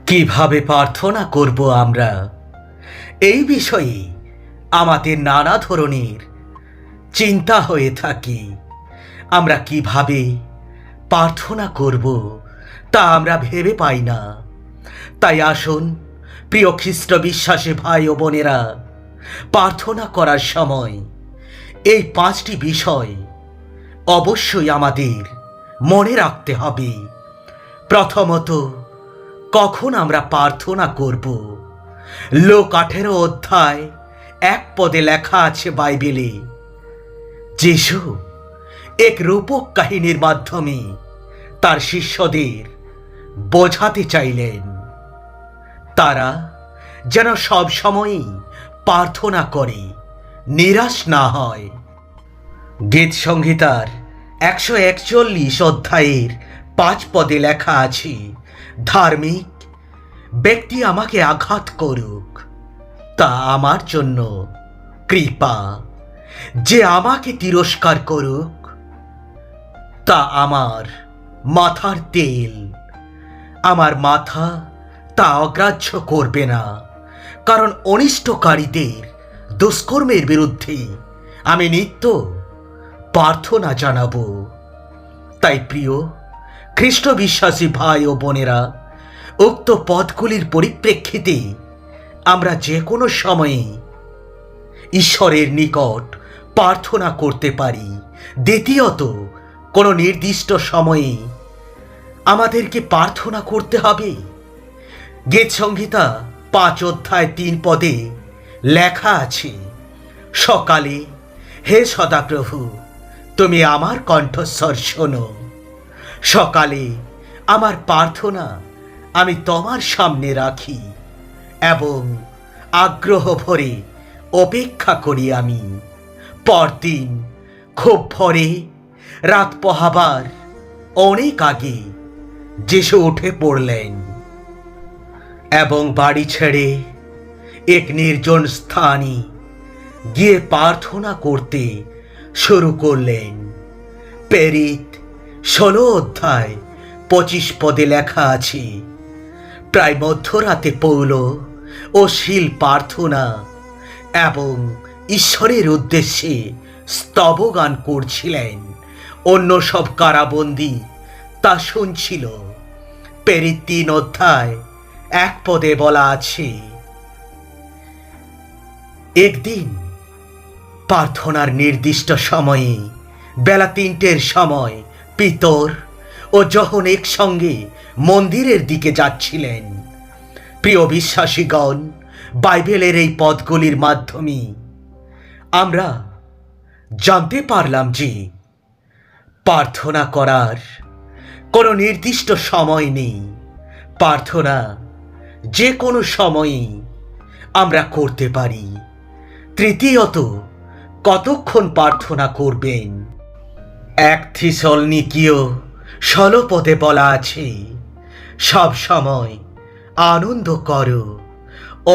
কিভাবে প্রার্থনা করব আমরা, এই বিষয়ে আমাদের নানা ধরনের চিন্তা হয়ে থাকে। আমরা কিভাবে প্রার্থনা করব তা আমরা ভেবে পাই না। তাই আসুন প্রিয় খ্রিস্ট বিশ্বাসী ভাই ও বোনেরা, প্রার্থনা করার সময় এই 5টি বিষয় অবশ্যই আমাদের মনে রাখতে হবে। প্রথমত, কখন আমরা প্রার্থনা করব। লোক 18 অধ্যায় 1 পদে লেখা আছে বাইবেলে, যিশু এক রূপক কাহিনীর মাধ্যমে তার শিষ্যদের বোঝাতে চাইলেন তারা যেন সব সময়ই প্রার্থনা করে নিরাশ না হয়। গীত সংহিতার 141 অধ্যায়ের 5 পদে লেখা আছে, ধার্মিক ব্যক্তি আমাকে আঘাত করুক, তা আমার জন্য কৃপা। যে আমাকে তিরস্কার করুক, তা আমার মাথার তেল। আমার মাথা তা অগ্রাহ্য করবে না, কারণ অনিষ্টকারীদের দুষ্কর্মের বিরুদ্ধে আমি নিত্য প্রার্থনা জানাবো। তাই প্রিয় খ্রিস্ট বিশ্বাসী ভাই ও বোনেরা, উক্ত পদগুলির পরিপ্রেক্ষিতে আমরা যে কোনো সময়ে ঈশ্বরের নিকট প্রার্থনা করতে পারি। দ্বিতীয়ত, কোনো নির্দিষ্ট সময়ে আমাদেরকে প্রার্থনা করতে হবে। গীত সংহিতা 5 অধ্যায় 3 পদে লেখা আছে, সকালে হে সদাপ্রভু, তুমি আমার কণ্ঠস্বর শোনো। সকালে আমার প্রার্থনা আমি তোমার সামনে রাখি এবং আগ্রহ ভরে অপেক্ষা করি। আমি পরদিন খুব ভোরে, রাত পোহাবার অনেক আগে যিশু উঠে পড়লেন এবং বাড়ি ছেড়ে এক নির্জন স্থানে গিয়ে প্রার্থনা করতে শুরু করলেন। প্রেরিত 16 অধ্যায় 25 পদে লেখা আছে, প্রায় মধ্যরাতে পৌল ও শীল প্রার্থনা এবং ঈশ্বরের উদ্দেশ্যে স্তবগান করছিলেন। অন্য সব কারাবন্দী তা শুনছিল। প্রেরিত 3 অধ্যায় 1 পদে বলা আছে, একদিন প্রার্থনার নির্দিষ্ট সময়ে বেলা 3টের সময় পিতর ও যোহন একসঙ্গে মন্দিরের দিকে যাচ্ছিলেন। প্রিয় বিশ্বাসীগণ, বাইবেলের এই পদগুলির মাধ্যমে আমরা জানতে পারলাম যে প্রার্থনা করার কোনো নির্দিষ্ট সময় নেই। প্রার্থনা যে কোনো সময়ই আমরা করতে পারি। তৃতীয়ত, কতক্ষণ প্রার্থনা করবেন। 1 থিসলনিকীয় 16 পদে বলা আছে, সব সময় আনন্দ করো,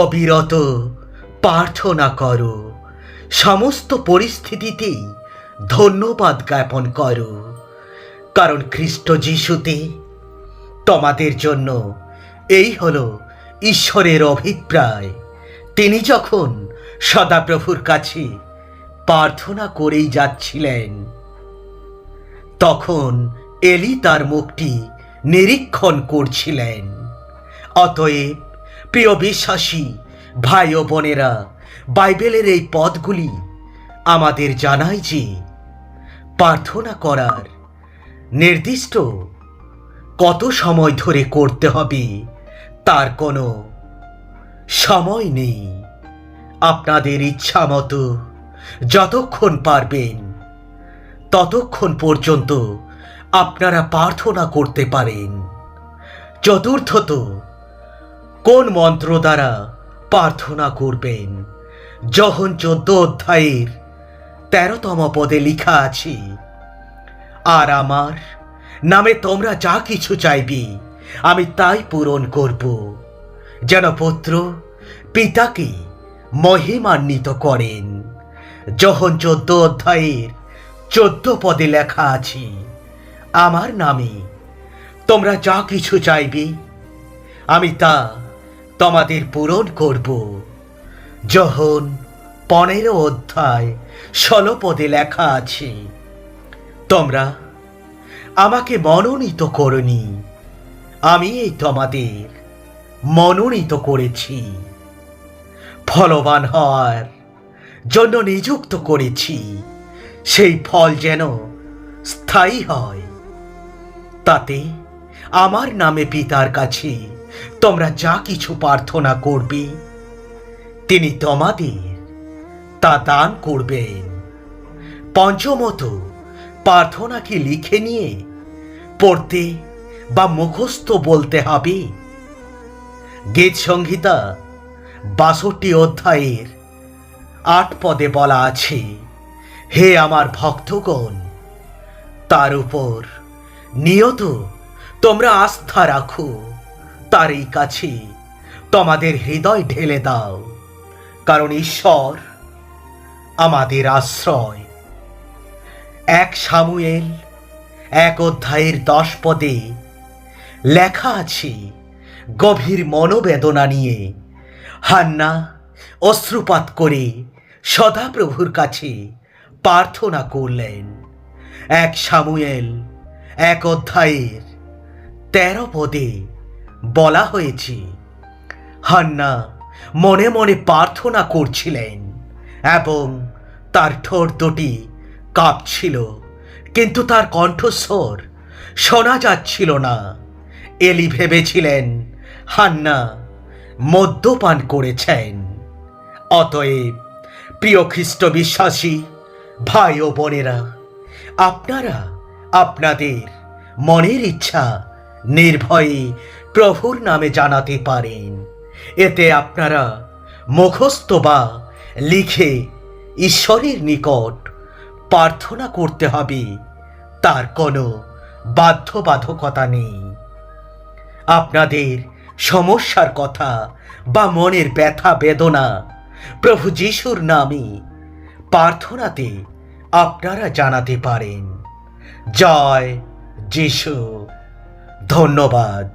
অবিরত প্রার্থনা করো, সমস্ত পরিস্থিতিতেই ধন্যবাদ জ্ঞাপন করো, কারণ খ্রিস্ট যিশুতে তোমাদের জন্য এই হলো ঈশ্বরের অভিপ্রায়। তিনি যখন সদাপ্রভুর কাছে প্রার্থনা করেই যাচ্ছিলেন, তখন এলি তার মুখটি নিরীক্ষণ করছিলেন। অতএব প্রিয় বিশ্বাসী ভাই ও বোনেরা, বাইবেলের এই পদগুলি আমাদের জানায় যে প্রার্থনা করার নির্দিষ্ট কত সময় ধরে করতে হবে তার কোনো সময় নেই। আপনাদের ইচ্ছা মতো যতক্ষণ পারবেন ততক্ষণ পর্যন্ত আপনারা প্রার্থনা করতে পারেন। চতুর্থত, কোন মন্ত্র দ্বারা প্রার্থনা করবেন। যোহন 14 অধ্যায়ের 13তম পদে লেখা আছে, আর আমার নামে তোমরা যা কিছু চাইবে আমি তাই পূরণ করব, যেন পুত্র পিতাকে মহিমান্বিত করেন। যোহন 14 অধ্যায়ের 14 পদে লেখা আছে, আমার নামে তোমরা যা কিছু চাইবে আমি তা তোমাদের পূরণ করব। যোহন 15 অধ্যায় 16 পদে লেখা আছে, তোমরা আমাকে মনোনীত করনি, আমি এই তোমাদের মনোনীত করেছি, ফলবান হওয়ার জন্য নিযুক্ত করেছি, সেই ফল যেন স্থায়ী হয়। তাতে আমার নামে পিতার কাছে তোমরা যা কিছু প্রার্থনা করবে তিনি তোমাদের তা দান করবেন। পঞ্চমত, প্রার্থনাকে লিখে নিয়ে পড়তে বা মুখস্থ বলতে হবে। গীত সংহিতা 62 অধ্যায়ের 8 পদে বলা আছে, হে আমার ভক্তগণ, তার উপর নিয়ত তোমরা আস্থা রাখো, তারই কাছে তোমাদের হৃদয় ঢেলে দাও, কারণ ঈশ্বর আমাদের আশ্রয়। 1 শামুয়েল 1 অধ্যায়ের 10 পদে লেখা আছে, গভীর মনোবেদনা নিয়ে হান্না অশ্রুপাত করে সদাপ্রভুর কাছে প্রার্থনা করলেন। 1 শামুয়েল 1 অধ্যায়ের 13 পদে বলা হয়েছে, হান্না মনে মনে প্রার্থনা করছিলেন এবং তার ঠোঁট দুটি কাঁপছিল, কিন্তু তার কণ্ঠস্বর শোনা যাচ্ছিল না। এলি ভেবেছিলেন হান্না মদ্যপান করেছেন। অতএব প্রিয় খ্রিস্ট বিশ্বাসী ভাই ও বোনেরা, আপনারা আপনাদের মনের ইচ্ছা নির্ভয়ে প্রভুর নামে জানাতে পারেন। এতে আপনারা মুখস্থ বা লিখে ঈশ্বরের নিকট প্রার্থনা করতে হবে, তার কোনো বাধ্যবাধকতা নেই। আপনাদের সমস্যার কথা বা মনের ব্যথা বেদনা প্রভু যিশুর নামে প্রার্থনাতে আপনারা জানাতে পারেন। জয় যিশু। ধন্যবাদ।